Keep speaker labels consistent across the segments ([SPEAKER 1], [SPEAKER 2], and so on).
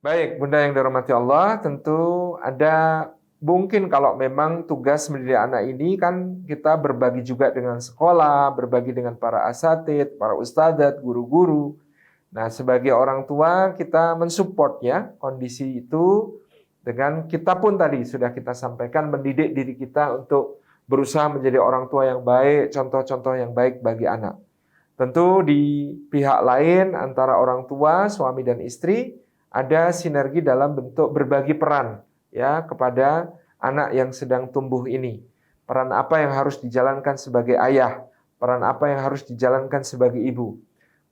[SPEAKER 1] Baik, Bunda yang dirahmati Allah, tentu ada mungkin kalau memang tugas mendidik anak ini kan kita berbagi juga dengan sekolah, berbagi dengan para asatidz, para ustadzat, guru-guru. Nah, sebagai orang tua kita mensupport ya kondisi itu dengan kita pun tadi sudah kita sampaikan mendidik diri kita untuk berusaha menjadi orang tua yang baik, contoh-contoh yang baik bagi anak. Tentu di pihak lain antara orang tua, suami dan istri ada sinergi dalam bentuk berbagi peran ya kepada anak yang sedang tumbuh ini. Peran apa yang harus dijalankan sebagai ayah, peran apa yang harus dijalankan sebagai ibu.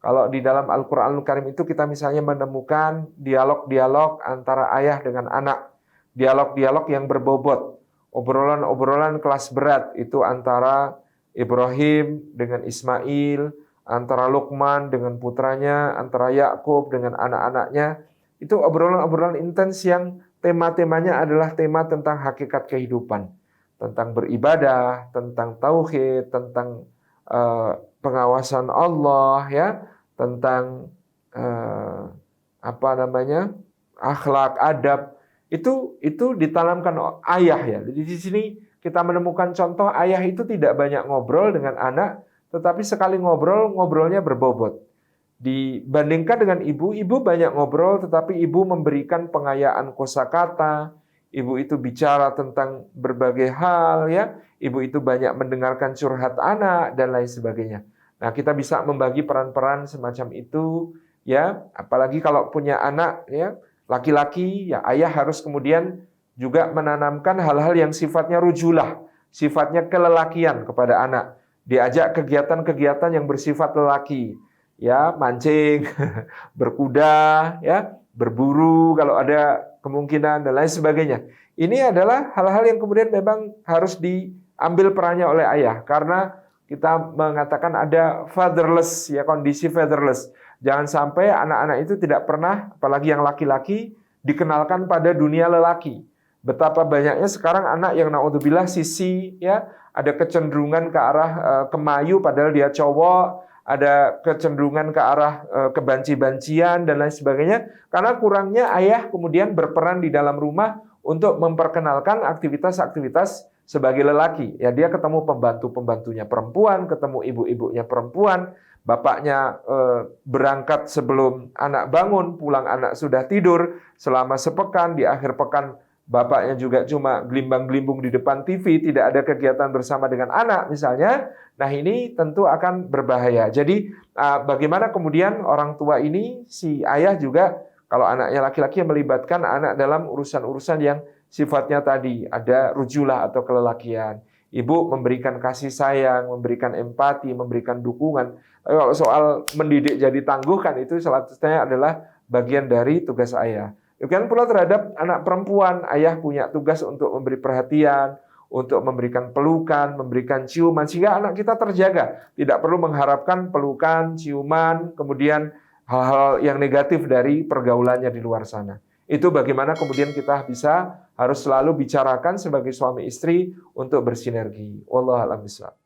[SPEAKER 1] Kalau di dalam Al-Qur'anul Karim itu kita misalnya menemukan dialog-dialog antara ayah dengan anak, dialog-dialog yang berbobot, obrolan-obrolan kelas berat itu antara Ibrahim dengan Ismail, antara Luqman dengan putranya, antara Yakub dengan anak-anaknya. Itu obrolan-obrolan intens yang tema-temanya adalah tema tentang hakikat kehidupan, tentang beribadah, tentang tauhid, tentang pengawasan Allah, ya, tentang akhlak, adab. Itu ditanamkan ayah ya. Jadi di sini kita menemukan contoh ayah itu tidak banyak ngobrol dengan anak, tetapi sekali ngobrol, ngobrolnya berbobot. Dibandingkan dengan ibu, ibu banyak ngobrol, tetapi ibu memberikan pengayaan kosakata, ibu itu bicara tentang berbagai hal, ya, ibu itu banyak mendengarkan curhat anak dan lain sebagainya. Nah, kita bisa membagi peran-peran semacam itu, ya, apalagi kalau punya anak, ya, laki-laki, ya, ayah harus kemudian juga menanamkan hal-hal yang sifatnya rujulah, sifatnya kelelakian kepada anak. Diajak kegiatan-kegiatan yang bersifat lelaki, ya, mancing, berkuda, ya, berburu kalau ada kemungkinan dan lain sebagainya. Ini adalah hal-hal yang kemudian memang harus diambil perannya oleh ayah karena kita mengatakan ada fatherless ya, kondisi fatherless. Jangan sampai anak-anak itu tidak pernah, apalagi yang laki-laki, dikenalkan pada dunia lelaki. Betapa banyaknya sekarang anak yang naudzubillah sisi ya, ada kecenderungan ke arah kemayu padahal dia cowok, ada kecenderungan ke arah kebanci-bancian dan lain sebagainya, karena kurangnya ayah kemudian berperan di dalam rumah untuk memperkenalkan aktivitas-aktivitas sebagai lelaki. Ya, dia ketemu pembantu-pembantunya perempuan, ketemu ibu-ibunya perempuan, bapaknya berangkat sebelum anak bangun, pulang anak sudah tidur selama sepekan, di akhir pekan bapaknya juga cuma gelimbang-gelimbung di depan TV, tidak ada kegiatan bersama dengan anak misalnya. Nah, ini tentu akan berbahaya. Jadi bagaimana kemudian orang tua ini, si ayah juga kalau anaknya laki-laki melibatkan anak dalam urusan-urusan yang sifatnya tadi ada rujulah atau kelelakian. Ibu memberikan kasih sayang, memberikan empati, memberikan dukungan. Tapi kalau soal mendidik jadi tangguh kan itu selanjutnya adalah bagian dari tugas ayah. Demikian pula terhadap anak perempuan, ayah punya tugas untuk memberi perhatian, untuk memberikan pelukan, memberikan ciuman, sehingga anak kita terjaga. Tidak perlu mengharapkan pelukan, ciuman, kemudian hal-hal yang negatif dari pergaulannya di luar sana. Itu bagaimana kemudian kita bisa harus selalu bicarakan sebagai suami istri untuk bersinergi. Wallahu a'lam bishawab.